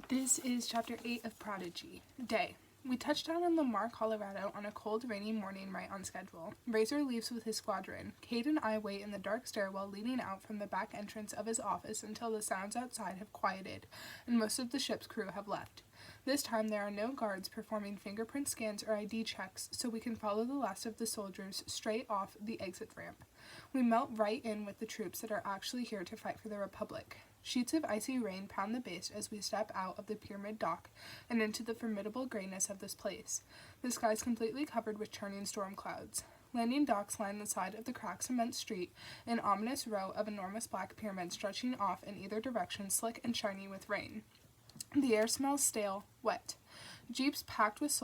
This is Chapter 8 of Prodigy. Day. We touched down in Lamar, Colorado on a cold, rainy morning right on schedule. Razor leaves with his squadron. Cade and I wait in the dark stairwell leading out from the back entrance of his office until the sounds outside have quieted and most of the ship's crew have left. This time there are no guards performing fingerprint scans or ID checks, so we can follow the last of the soldiers straight off the exit ramp. We melt right in with the troops that are actually here to fight for the Republic. Sheets of icy rain pound the base as we step out of the pyramid dock and into the formidable grayness of this place. The sky is completely covered with churning storm clouds. Landing docks line the side of the cracked cement street, an ominous row of enormous black pyramids stretching off in either direction, slick and shiny with rain. The air smells stale, wet. Jeeps packed with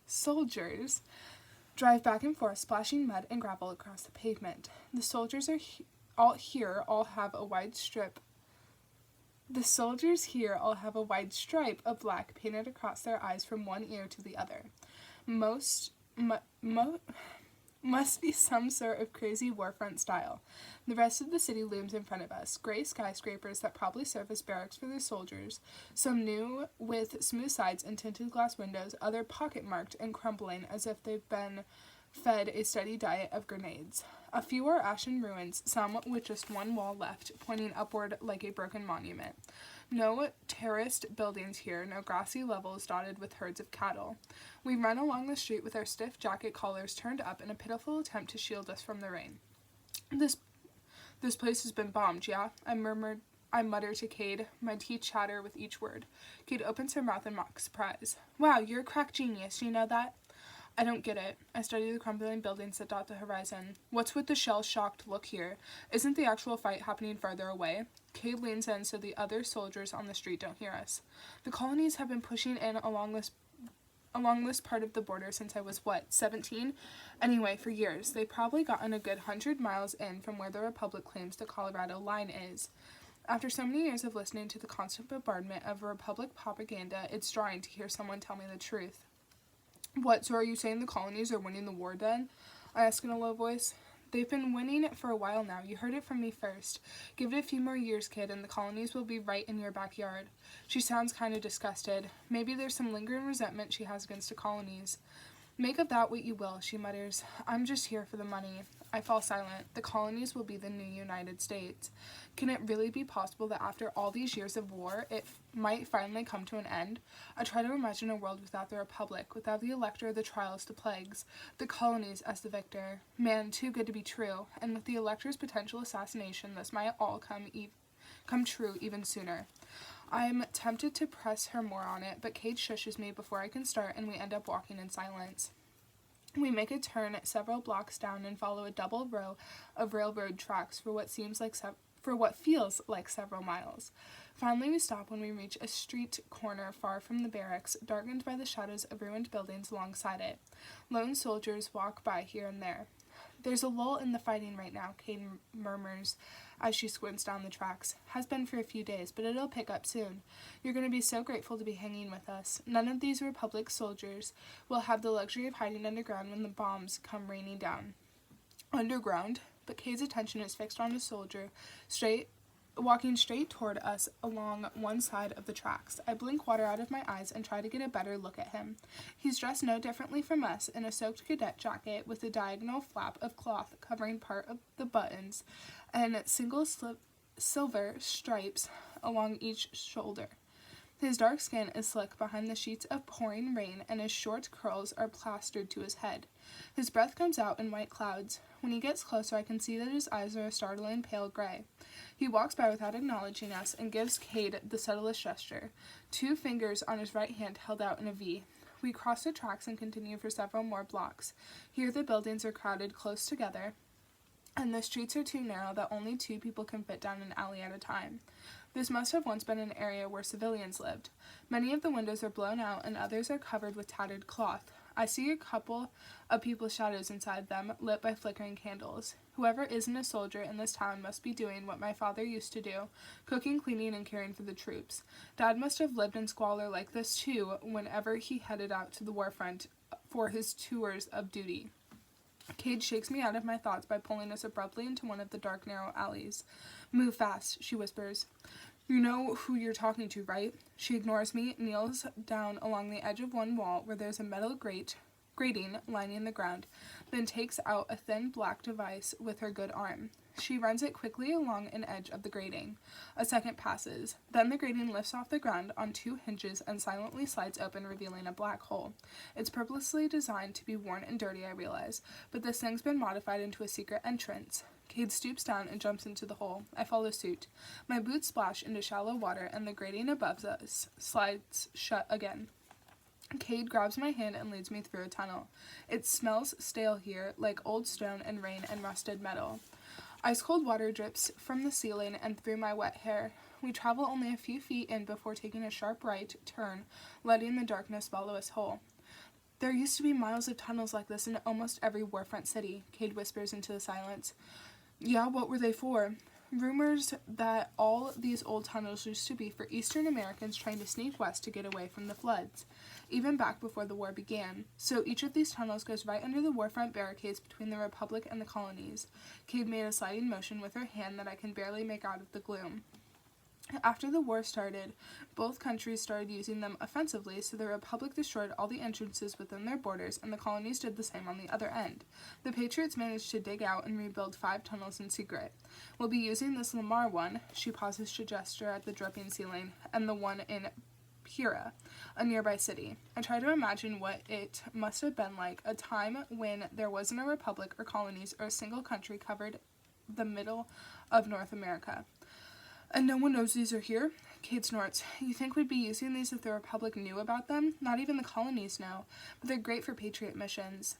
soldiers drive back and forth, splashing mud and gravel across the pavement. The soldiers all have a wide stripe of black painted across their eyes from one ear to the other. Must be some sort of crazy warfront style. The rest of the city looms in front of us, gray skyscrapers that probably serve as barracks for their soldiers, some new with smooth sides and tinted glass windows, other pocket-marked and crumbling as if they've been fed a steady diet of grenades. A few are ashen ruins, some with just one wall left, pointing upward like a broken monument. No terraced buildings here, no grassy levels dotted with herds of cattle. We run along the street with our stiff jacket collars turned up in a pitiful attempt to shield us from the rain. This place has been bombed, yeah? I mutter to Cade, my teeth chatter with each word. Cade opens her mouth in mock surprise. Wow, you're a crack genius, you know that? I don't get it. I study the crumbling buildings that dot the horizon. What's with the shell-shocked look here? Isn't the actual fight happening farther away? Cade leans in so the other soldiers on the street don't hear us. The colonies have been pushing in along this part of the border since I was, 17? Anyway, for years. They've probably gotten a good 100 miles in from where the Republic claims the Colorado line is. After so many years of listening to the constant bombardment of Republic propaganda, it's drawing to hear someone tell me the truth. What, so are you saying the colonies are winning the war then? I ask in a low voice. They've been winning it for a while now. You heard it from me first. Give it a few more years, kid, and the colonies will be right in your backyard. She sounds kind of disgusted. Maybe there's some lingering resentment she has against the colonies. Make of that what you will, she mutters. I'm just here for the money. I fall silent. The colonies will be the new United States. Can it really be possible that after all these years of war, it might finally come to an end? I try to imagine a world without the Republic, without the Elector, the trials, the plagues, the colonies as the victor. Man, too good to be true. And with the Elector's potential assassination, this might all come true even sooner. I'm tempted to press her more on it, but Cade shushes me before I can start, and we end up walking in silence. We make a turn several blocks down and follow a double row of railroad tracks for what feels like several miles. Finally, we stop when we reach a street corner far from the barracks, darkened by the shadows of ruined buildings alongside it. Lone soldiers walk by here and there. There's a lull in the fighting right now, Cade murmurs as she squints down the tracks. Has been for a few days, but it'll pick up soon. You're going to be so grateful to be hanging with us. None of these Republic soldiers will have the luxury of hiding underground when the bombs come raining down. Underground? But Cade's attention is fixed on a soldier, walking straight toward us along one side of the tracks. I blink water out of my eyes and try to get a better look at him. He's dressed no differently from us, in a soaked cadet jacket with a diagonal flap of cloth covering part of the buttons and single silver stripes along each shoulder. His dark skin is slick behind the sheets of pouring rain, and his short curls are plastered to his head. His breath comes out in white clouds. When he gets closer, I can see that his eyes are a startling pale gray. He walks by without acknowledging us and gives Cade the subtlest gesture, 2 fingers on his right hand held out in a V. We cross the tracks and continue for several more blocks. Here the buildings are crowded close together, and the streets are too narrow that only 2 people can fit down an alley at a time. This must have once been an area where civilians lived. Many of the windows are blown out and others are covered with tattered cloth. I see a couple of people's shadows inside them, lit by flickering candles. Whoever isn't a soldier in this town must be doing what my father used to do, cooking, cleaning, and caring for the troops. Dad must have lived in squalor like this too whenever he headed out to the war front for his tours of duty. Cade shakes me out of my thoughts by pulling us abruptly into one of the dark, narrow alleys. Move fast, she whispers. You know who you're talking to, right? She ignores me, kneels down along the edge of one wall where there's a metal grating lining the ground, then takes out a thin black device with her good arm. She runs it quickly along an edge of the grating. A second passes. Then the grating lifts off the ground on two hinges and silently slides open, revealing a black hole. It's purposely designed to be worn and dirty, I realize, but this thing's been modified into a secret entrance. Cade stoops down and jumps into the hole. I follow suit. My boots splash into shallow water, and the grating above us slides shut again. Cade grabs my hand and leads me through a tunnel. It smells stale here, like old stone and rain and rusted metal. Ice-cold water drips from the ceiling and through my wet hair. We travel only a few feet in before taking a sharp right turn, letting the darkness swallow us whole. There used to be miles of tunnels like this in almost every warfront city, Cade whispers into the silence. Yeah, what were they for? Rumors that all these old tunnels used to be for Eastern Americans trying to sneak west to get away from the floods, even back before the war began. So each of these tunnels goes right under the warfront barricades between the Republic and the colonies. Cade made a sliding motion with her hand that I can barely make out of the gloom. After the war started, both countries started using them offensively, so the Republic destroyed all the entrances within their borders, and the colonies did the same on the other end. The Patriots managed to dig out and rebuild 5 tunnels in secret. We'll be using this Lamar one, she pauses to gesture at the dripping ceiling, and the one in Pura, a nearby city. I try to imagine what it must have been like, a time when there wasn't a republic or colonies or a single country covered the middle of North America. And no one knows these are here? Cade snorts. You think we'd be using these if the Republic knew about them? Not even the colonies know, but they're great for Patriot missions.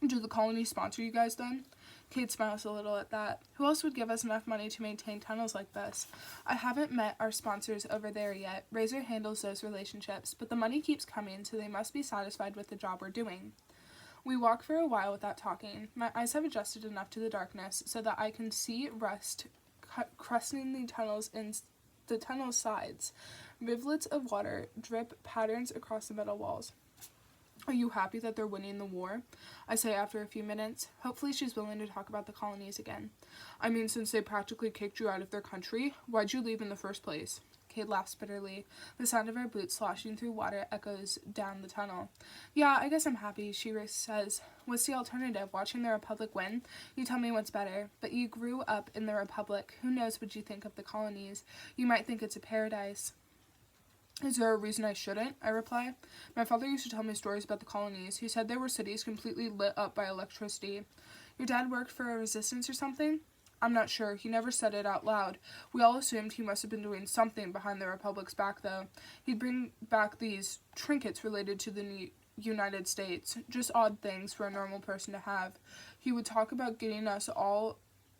Do the colonies sponsor you guys then? Cade smiles a little at that. Who else would give us enough money to maintain tunnels like this? I haven't met our sponsors over there yet. Razor handles those relationships, but the money keeps coming, so they must be satisfied with the job we're doing. We walk for a while without talking. My eyes have adjusted enough to the darkness so that I can see rust crusting the tunnel's sides. Rivulets of water drip patterns across the metal walls. Are you happy that they're winning the war? I say after a few minutes. Hopefully she's willing to talk about the colonies again. I mean, since they practically kicked you out of their country, why'd you leave in the first place? Cade laughs bitterly. The sound of our boots sloshing through water echoes down the tunnel. Yeah, I guess I'm happy, she says. What's the alternative? Watching the Republic win? You tell me what's better. But you grew up in the Republic. Who knows what you think of the colonies? You might think it's a paradise. Is there a reason I shouldn't? I reply. My father used to tell me stories about the colonies. He said there were cities completely lit up by electricity. Your dad worked for a resistance or something? I'm not sure. He never said it out loud. We all assumed he must have been doing something behind the Republic's back, though. He'd bring back these trinkets related to the United States, just odd things for a normal person to have. He would talk about getting us all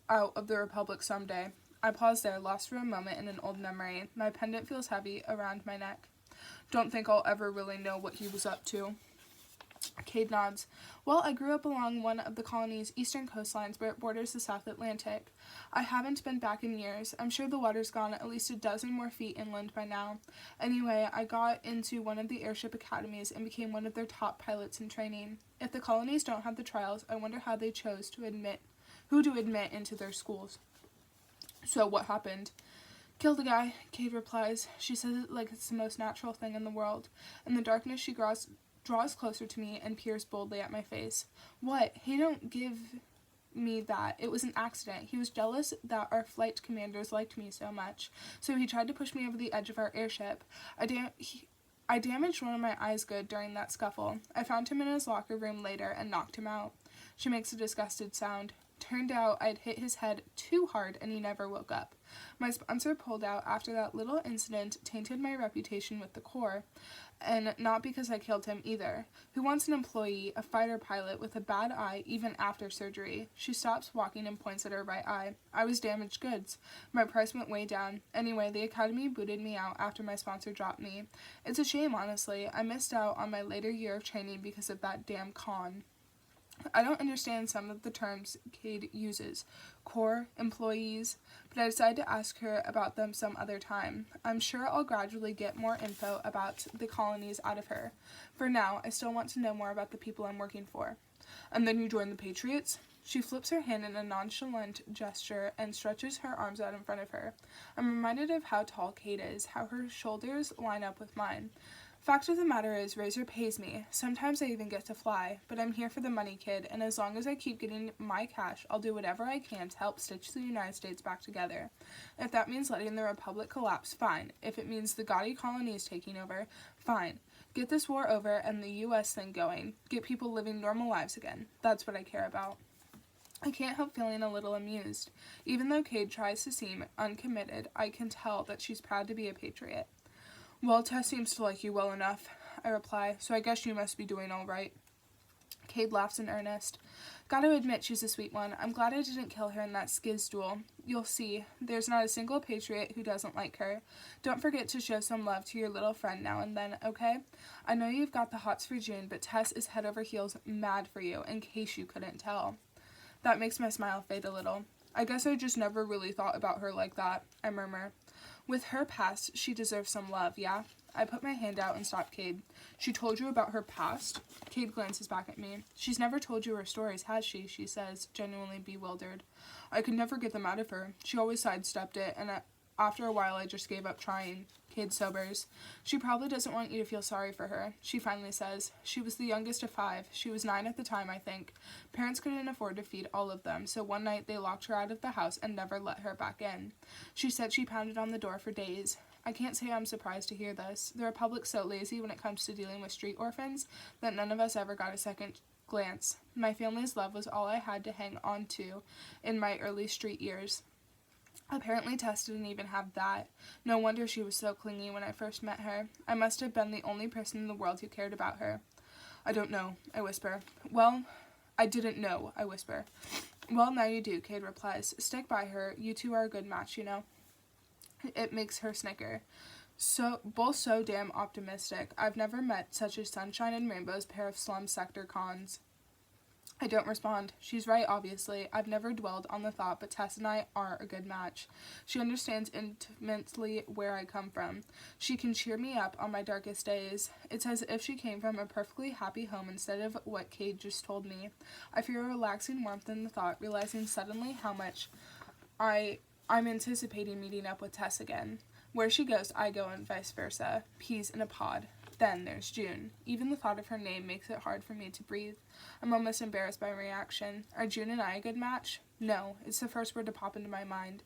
out of the Republic someday. I pause there, lost for a moment in an old memory. My pendant feels heavy around my neck. Don't think I'll ever really know what he was up to. Cade nods. Well, I grew up along one of the colony's eastern coastlines where it borders the South Atlantic. I haven't been back in years. I'm sure the water's gone at least a dozen more feet inland by now. Anyway, I got into one of the airship academies and became one of their top pilots in training. If the colonies don't have the trials, I wonder how they chose to admit into their schools. So what happened? Killed a guy, Cade replies. She says it like it's the most natural thing in the world. In the darkness, she draws closer to me and peers boldly at my face. What? He don't give me that. It was an accident. He was jealous that our flight commanders liked me so much, so he tried to push me over the edge of our airship. I damaged one of my eyes good during that scuffle. I found him in his locker room later and knocked him out. She makes a disgusted sound. Turned out I'd hit his head too hard and he never woke up. My sponsor pulled out after that little incident tainted my reputation with the Corps, and not because I killed him either. Who wants an employee, a fighter pilot, with a bad eye even after surgery? She stops walking and points at her right eye. I was damaged goods. My price went way down. Anyway, the academy booted me out after my sponsor dropped me. It's a shame, honestly. I missed out on my later year of training because of that damn con. I don't understand some of the terms Cade uses, core, employees, but I decided to ask her about them some other time. I'm sure I'll gradually get more info about the colonies out of her. For now, I still want to know more about the people I'm working for. And then you join the Patriots? She flips her hand in a nonchalant gesture and stretches her arms out in front of her. I'm reminded of how tall Cade is, how her shoulders line up with mine. Fact of the matter is, Razor pays me. Sometimes I even get to fly, but I'm here for the money, kid, and as long as I keep getting my cash, I'll do whatever I can to help stitch the United States back together. If that means letting the Republic collapse, fine. If it means the gaudy colonies taking over, fine. Get this war over and the U.S. thing going. Get people living normal lives again. That's what I care about. I can't help feeling a little amused. Even though Cade tries to seem uncommitted, I can tell that she's proud to be a patriot. Well, Tess seems to like you well enough, I reply, so I guess you must be doing all right. Cade laughs in earnest. Gotta admit she's a sweet one. I'm glad I didn't kill her in that skiz duel. You'll see, there's not a single patriot who doesn't like her. Don't forget to show some love to your little friend now and then, okay? I know you've got the hots for June, but Tess is head over heels mad for you, in case you couldn't tell. That makes my smile fade a little. I guess I just never really thought about her like that, I murmur. With her past, she deserves some love, yeah? I put my hand out and stop Cade. She told you about her past? Cade glances back at me. She's never told you her stories, has she? She says, genuinely bewildered. I could never get them out of her. She always sidestepped it, and after a while I just gave up trying. Cade sobers. She probably doesn't want you to feel sorry for her, she finally says. She was the youngest of 5. She was 9 at the time, I think. Parents couldn't afford to feed all of them, so one night they locked her out of the house and never let her back in. She said she pounded on the door for days. I can't say I'm surprised to hear this. The Republic's so lazy when it comes to dealing with street orphans that none of us ever got a second glance. My family's love was all I had to hang on to in my early street years. Apparently Tess didn't even have that. No wonder she was so clingy when I first met her. I must have been the only person in the world who cared about her. I don't know, I whisper. Well, I didn't know, I whisper. Well, now you do, Cade replies. Stick by her. You two are a good match, you know. It makes her snicker. Both so damn optimistic. I've never met such a sunshine and rainbows pair of slum sector cons. I don't respond. She's right, obviously. I've never dwelled on the thought, but Tess and I are a good match. She understands intimately where I come from. She can cheer me up on my darkest days. It's as if she came from a perfectly happy home instead of what Cade just told me. I feel a relaxing warmth in the thought, realizing suddenly how much I'm anticipating meeting up with Tess again. Where she goes, I go, and vice versa. Peas in a pod. Then there's June. Even the thought of her name makes it hard for me to breathe. I'm almost embarrassed by my reaction. Are June and I a good match? No, it's the first word to pop into my mind.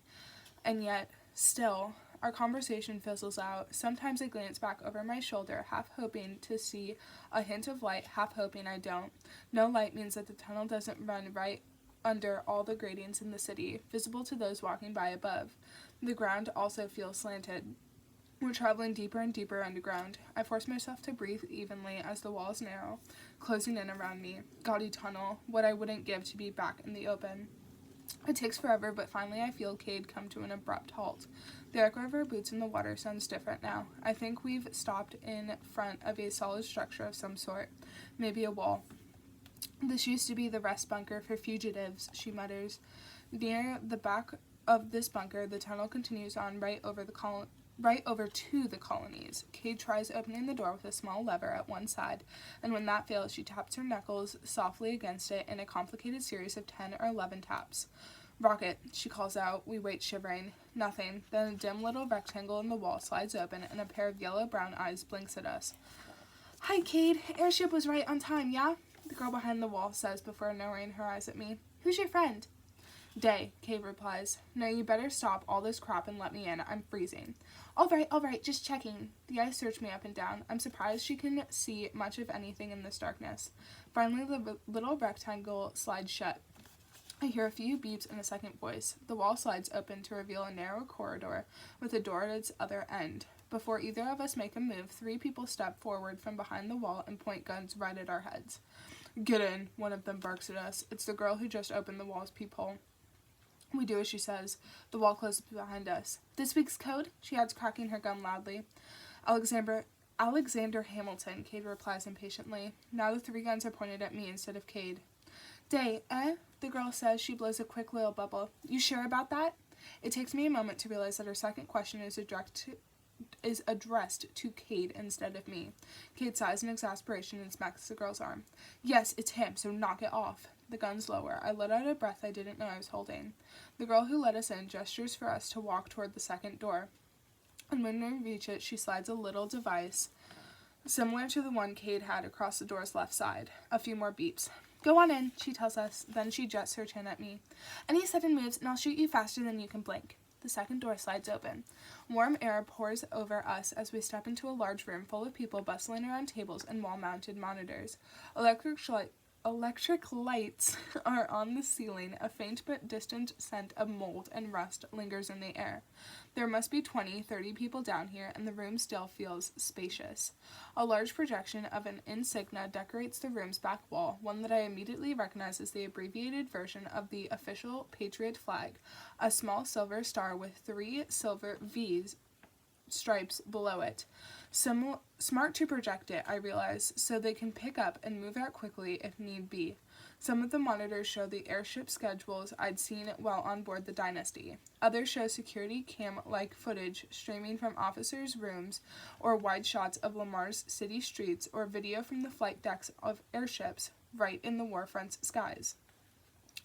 And yet, still, our conversation fizzles out. Sometimes I glance back over my shoulder, half hoping to see a hint of light, half hoping I don't. No light means that the tunnel doesn't run right under all the gratings in the city, visible to those walking by above. The ground also feels slanted. We're traveling deeper and deeper underground. I force myself to breathe evenly as the walls narrow, closing in around me. Gaudy tunnel, what I wouldn't give to be back in the open. It takes forever, but finally I feel Cade come to an abrupt halt. The echo of our boots in the water sounds different now. I think we've stopped in front of a solid structure of some sort, maybe a wall. This used to be the rest bunker for fugitives, she mutters. Near the back of this bunker, the tunnel continues on right over to the colonies. Cade tries opening the door with a small lever at one side, and when that fails, she taps her knuckles softly against it in a complicated series of 10 or 11 taps. Rocket, she calls out. We wait, shivering. Nothing. Then a dim little rectangle in the wall slides open, and a pair of yellow-brown eyes blinks at us. Hi, Cade. Airship was right on time, yeah? The girl behind the wall says before narrowing her eyes at me. Who's your friend? Day, Cade replies. No, you better stop all this crap and let me in. I'm freezing. All right, just checking. The eyes search me up and down. I'm surprised she can see much of anything in this darkness. Finally, the little rectangle slides shut. I hear a few beeps and a second voice. The wall slides open to reveal a narrow corridor with a door at its other end. Before either of us make a move, 3 people step forward from behind the wall and point guns right at our heads. Get in, one of them barks at us. It's the girl who just opened the wall's peephole. We do as she says. The wall closes behind us. This week's code? She adds, cracking her gun loudly. Alexander Hamilton, Cade replies impatiently. Now the 3 guns are pointed at me instead of Cade. Day, eh? The girl says. She blows a quick little bubble. You sure about that? It takes me a moment to realize that her second question is addressed to Cade instead of me. Cade sighs in exasperation and smacks the girl's arm. Yes, it's him, so knock it off. The gun's lower. I let out a breath I didn't know I was holding. The girl who let us in gestures for us to walk toward the second door. And when we reach it, she slides a little device similar to the one Cade had across the door's left side. A few more beeps. Go on in, she tells us. Then she jets her chin at me. Any sudden moves, and I'll shoot you faster than you can blink. The second door slides open. Warm air pours over us as we step into a large room full of people bustling around tables and wall-mounted monitors. Electric lights are on the ceiling. A faint but distant scent of mold and rust lingers in the air. There must be 20-30 people down here, and the room still feels spacious. A large projection of an insignia decorates the room's back wall, one that I immediately recognize as the abbreviated version of the official Patriot flag, a small silver star with 3 silver V's stripes below it. Smart to project it, I realize, so they can pick up and move out quickly if need be. Some of the monitors show the airship schedules I'd seen while on board the Dynasty. Others show security cam-like footage streaming from officers' rooms, or wide shots of Lamar's city streets, or video from the flight decks of airships right in the warfront's skies.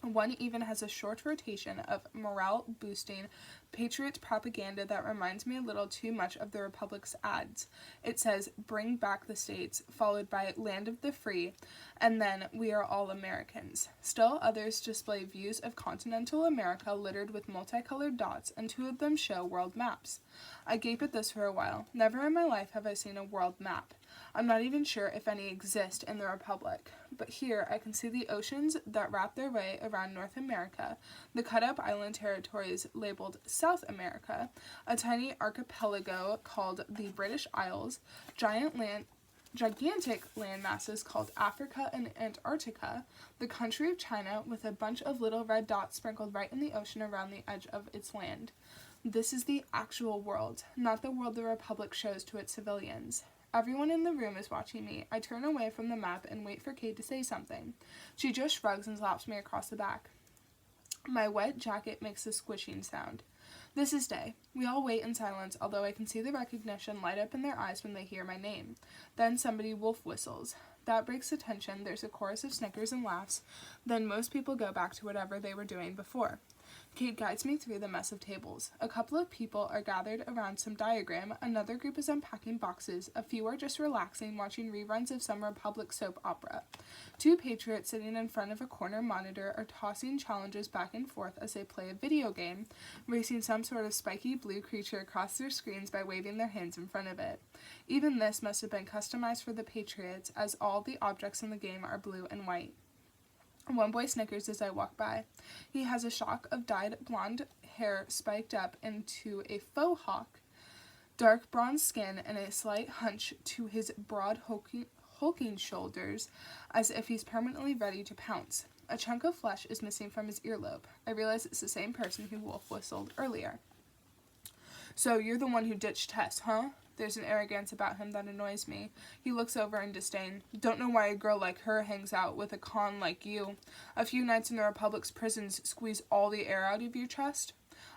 One even has a short rotation of morale-boosting Patriot propaganda that reminds me a little too much of the Republic's ads. It says, "Bring back the states," followed by "Land of the free," and then "We are all Americans." Still others display views of continental America littered with multicolored dots, and 2 of them show world maps. I gape at this for a while. Never in my life have I seen a world map. I'm not even sure if any exist in the Republic. But here I can see the oceans that wrap their way around North America, the cut-up island territories labeled South America, a tiny archipelago called the British Isles, gigantic land masses called Africa and Antarctica, the country of China with a bunch of little red dots sprinkled right in the ocean around the edge of its land. This is the actual world, not the world the Republic shows to its civilians. Everyone in the room is watching me. I turn away from the map and wait for Kate to say something. She just shrugs and slaps me across the back. My wet jacket makes a squishing sound. This is Day. We all wait in silence, although I can see the recognition light up in their eyes when they hear my name. Then somebody wolf whistles. That breaks the tension. There's a chorus of snickers and laughs. Then most people go back to whatever they were doing before. Kate guides me through the mess of tables. A couple of people are gathered around some diagram, another group is unpacking boxes, a few are just relaxing, watching reruns of some Republic soap opera. 2 patriots sitting in front of a corner monitor are tossing challenges back and forth as they play a video game, racing some sort of spiky blue creature across their screens by waving their hands in front of it. Even this must have been customized for the Patriots, as all the objects in the game are blue and white. One boy snickers as I walk by. He has a shock of dyed blonde hair spiked up into a faux hawk, dark bronze skin, and a slight hunch to his broad hulking shoulders, as if he's permanently ready to pounce. A chunk of flesh is missing from his earlobe. I realize it's the same person who wolf whistled earlier. So you're the one who ditched Tess, huh? There's an arrogance about him that annoys me. He looks over in disdain. Don't know why a girl like her hangs out with a con like you. A few nights in the Republic's prisons squeeze all the air out of your chest.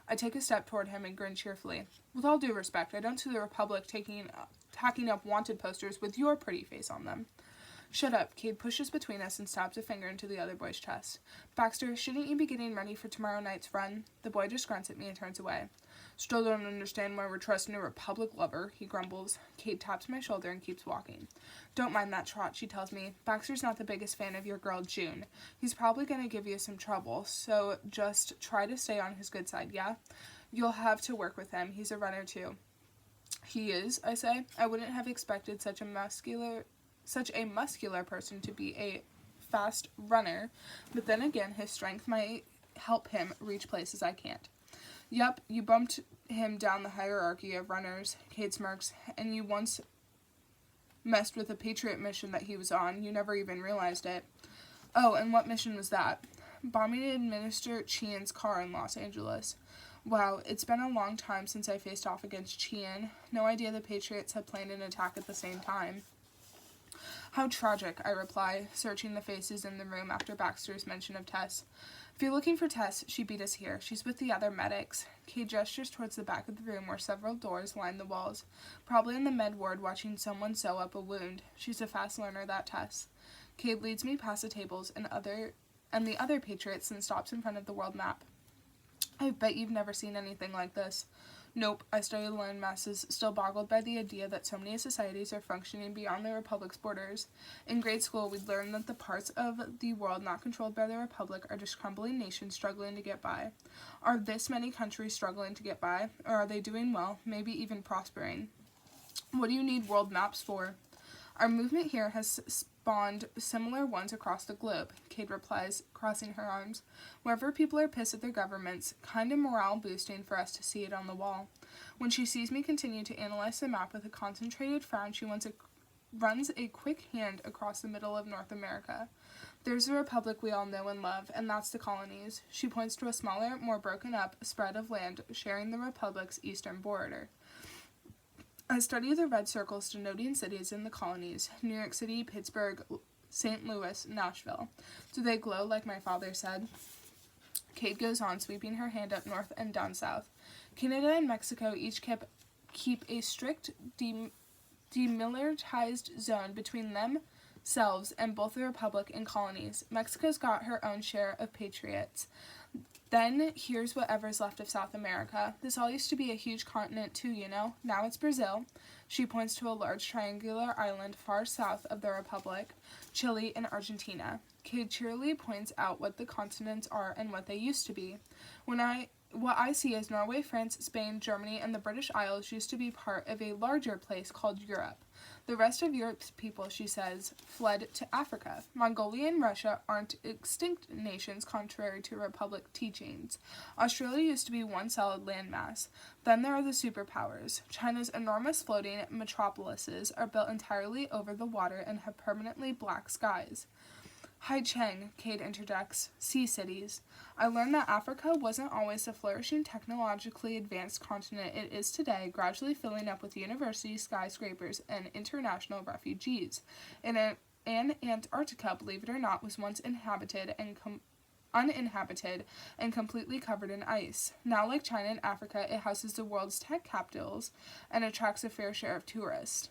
I take a step toward him and grin cheerfully. With all due respect, I don't see the Republic tacking up wanted posters with your pretty face on them. Shut up. Cade pushes between us and stabs a finger into the other boy's chest. Baxter, shouldn't you be getting ready for tomorrow night's run? The boy just grunts at me and turns away. Still don't understand why we're trusting a Republic lover, he grumbles. Kate taps my shoulder and keeps walking. Don't mind that trot, she tells me. Baxter's not the biggest fan of your girl, June. He's probably going to give you some trouble, so just try to stay on his good side, yeah? You'll have to work with him. He's a runner, too. He is, I say. I wouldn't have expected such a muscular person to be a fast runner, but then again, his strength might help him reach places I can't. Yup, you bumped him down the hierarchy of runners, Kate smirks, and you once messed with a Patriot mission that he was on. You never even realized it. Oh, and what mission was that? Bombing Minister Chian's car in Los Angeles. Wow, it's been a long time since I faced off against Chian. No idea the Patriots had planned an attack at the same time. How tragic, I reply, searching the faces in the room after Baxter's mention of Tess. If you're looking for Tess, she beat us here. She's with the other medics. Kate gestures towards the back of the room where several doors line the walls. Probably in the med ward watching someone sew up a wound. She's a fast learner, that Tess. Kate leads me past the tables and the other Patriots and stops in front of the world map. I bet you've never seen anything like this. Nope, I studied land masses, still boggled by the idea that so many societies are functioning beyond the Republic's borders. In grade school, we'd learn that the parts of the world not controlled by the Republic are just crumbling nations struggling to get by. Are this many countries struggling to get by, or are they doing well, maybe even prospering? What do you need world maps for? Our movement here has spawned similar ones across the globe, Kate replies, crossing her arms. Wherever people are pissed at their governments, kind of morale boosting for us to see it on the wall. When she sees me continue to analyze the map with a concentrated frown, she runs a quick hand across the middle of North America. There's the republic we all know and love, and that's the colonies. She points to a smaller, more broken up spread of land sharing the republic's eastern border. I study the red circles denoting cities in the colonies, New York City, Pittsburgh, St. Louis, Nashville. Do they glow like my father said? Kate goes on, sweeping her hand up north and down south. Canada and Mexico each keep a strict demilitarized zone between themselves and both the republic and colonies. Mexico's got her own share of patriots. Then here's whatever's left of South America. This all used to be a huge continent too, you know. Now it's Brazil. She points to a large triangular island far south of the Republic, Chile, and Argentina. Kate cheerily points out what the continents are and what they used to be. What I see is Norway, France, Spain, Germany, and the British Isles used to be part of a larger place called Europe. The rest of Europe's people, she says, fled to Africa. Mongolia and Russia aren't extinct nations contrary to Republic teachings. Australia used to be one solid landmass. Then there are the superpowers. China's enormous floating metropolises are built entirely over the water and have permanently black skies. Hai Cheng, Kate interjects, sea cities. I learned that Africa wasn't always the flourishing, technologically advanced continent it is today, gradually filling up with universities, skyscrapers, and international refugees. And Antarctica, believe it or not, was once uninhabited and completely covered in ice. Now, like China and Africa, it houses the world's tech capitals and attracts a fair share of tourists.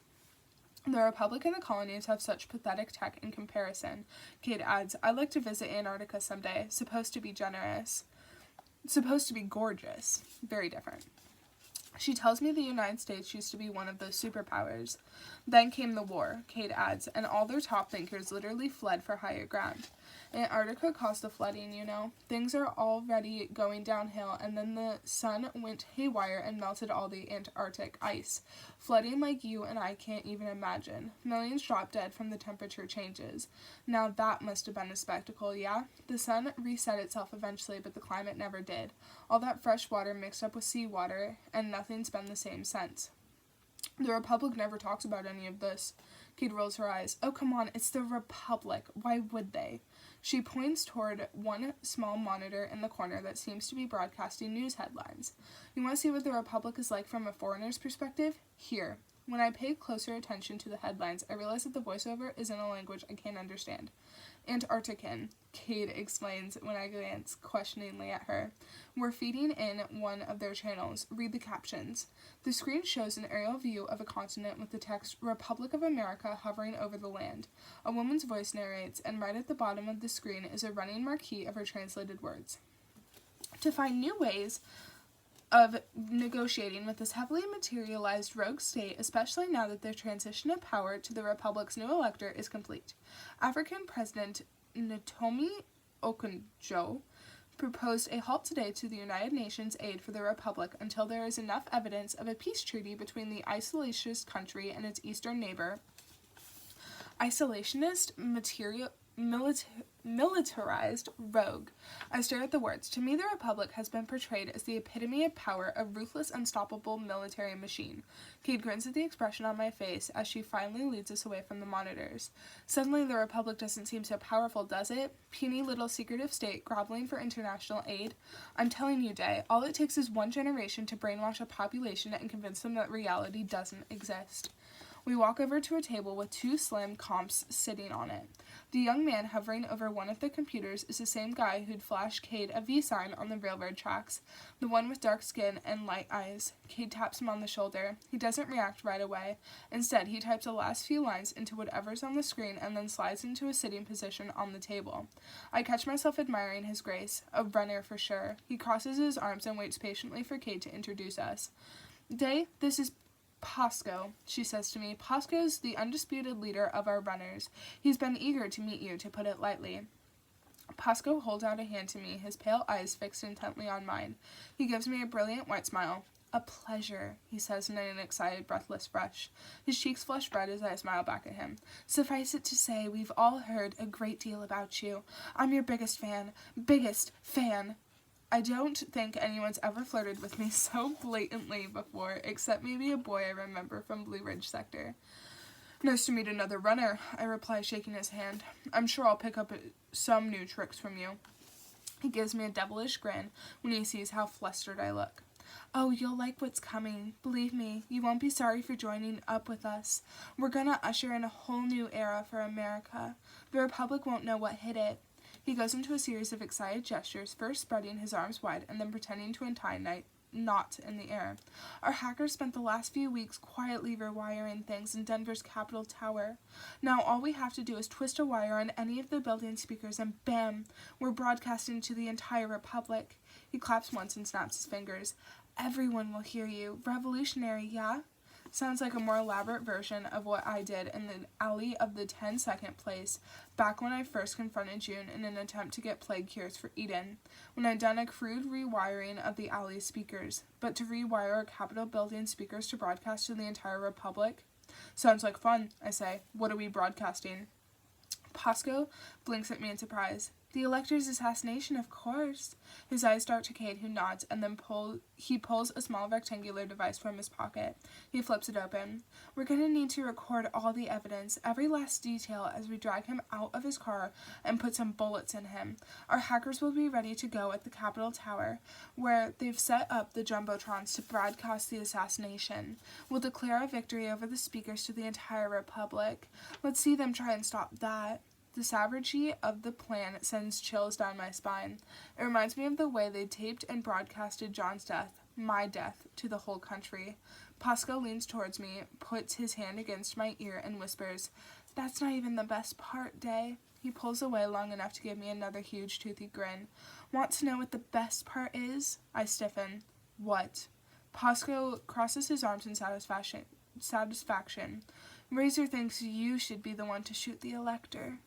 The Republic and the colonies have such pathetic tech in comparison. Kate adds, I'd like to visit Antarctica someday. Supposed to be gorgeous. Very different. She tells me the United States used to be one of those superpowers. Then came the war, Kate adds, and all their top thinkers literally fled for higher ground. Antarctica caused the flooding, you know. Things are already going downhill, and then the sun went haywire and melted all the Antarctic ice. Flooding like you and I can't even imagine. Millions dropped dead from the temperature changes. Now that must have been a spectacle, yeah? The sun reset itself eventually, but the climate never did. All that fresh water mixed up with seawater, and nothing's been the same since. The Republic never talks about any of this. Kate rolls her eyes. Oh, come on, it's the Republic. Why would they? She points toward one small monitor in the corner that seems to be broadcasting news headlines. You want to see what the Republic is like from a foreigner's perspective? Here. When I pay closer attention to the headlines, I realize that the voiceover is in a language I can't understand. Antarctican, Kate explains when I glance questioningly at her. We're feeding in one of their channels. Read the captions. The screen shows an aerial view of a continent with the text Republic of America hovering over the land. A woman's voice narrates, and right at the bottom of the screen is a running marquee of her translated words. To find new ways of negotiating with this heavily materialized rogue state, especially now that their transition of power to the Republic's new elector is complete. African President Ntomi Okonjo proposed a halt today to the United Nations aid for the Republic until there is enough evidence of a peace treaty between the isolationist country and its eastern neighbor. Isolationist militarized rogue. I stare at the words. To me, the Republic has been portrayed as the epitome of power, a ruthless, unstoppable military machine. Kate grins at the expression on my face as she finally leads us away from the monitors. Suddenly, the Republic doesn't seem so powerful, does it? Puny little secretive state groveling for international aid? I'm telling you, Day, all it takes is one generation to brainwash a population and convince them that reality doesn't exist. We walk over to a table with 2 slim comps sitting on it. The young man hovering over one of the computers is the same guy who'd flashed Cade a V sign on the railroad tracks, the one with dark skin and light eyes. Cade taps him on the shoulder. He doesn't react right away. Instead, he types the last few lines into whatever's on the screen and then slides into a sitting position on the table. I catch myself admiring his grace. A runner for sure. He crosses his arms and waits patiently for Cade to introduce us. "Day, this is Pasco," she says to me. "Pasco's the undisputed leader of our runners. He's been eager to meet you, to put it lightly." Pasco holds out a hand to me, his pale eyes fixed intently on mine. He gives me a brilliant white smile. "A pleasure," he says in an excited, breathless rush. His cheeks flush red as I smile back at him. "Suffice it to say, we've all heard a great deal about you. I'm your biggest fan. Biggest fan." I don't think anyone's ever flirted with me so blatantly before, except maybe a boy I remember from Blue Ridge Sector. "Nice to meet another runner," I reply, shaking his hand. "I'm sure I'll pick up some new tricks from you." He gives me a devilish grin when he sees how flustered I look. "Oh, you'll like what's coming. Believe me, you won't be sorry for joining up with us. We're gonna usher in a whole new era for America. The Republic won't know what hit it." He goes into a series of excited gestures, first spreading his arms wide and then pretending to untie a knot in the air. "Our hackers spent the last few weeks quietly rewiring things in Denver's Capitol Tower. Now all we have to do is twist a wire on any of the building speakers and bam, we're broadcasting to the entire Republic." He claps once and snaps his fingers. "Everyone will hear you. Revolutionary, yeah?" Sounds like a more elaborate version of what I did in the alley of the 10-second place back when I first confronted June in an attempt to get plague cures for Eden, when I'd done a crude rewiring of the alley speakers. But to rewire our Capitol building speakers to broadcast to the entire Republic? "Sounds like fun," I say. "What are we broadcasting?" Pasco blinks at me in surprise. "The elector's assassination, of course." His eyes dart to Cade, who nods, and then he pulls a small rectangular device from his pocket. He flips it open. "We're going to need to record all the evidence, every last detail, as we drag him out of his car and put some bullets in him. Our hackers will be ready to go at the Capitol Tower, where they've set up the jumbotrons to broadcast the assassination. We'll declare a victory over the speakers to the entire Republic. Let's see them try and stop that." The savagery of the plan sends chills down my spine. It reminds me of the way they taped and broadcasted John's death, my death, to the whole country. Pasco leans towards me, puts his hand against my ear, and whispers, "That's not even the best part, Day." He pulls away long enough to give me another huge toothy grin. "Want to know what the best part is?" I stiffen. "What?" Pasco crosses his arms in satisfaction. "Razor thinks you should be the one to shoot the elector."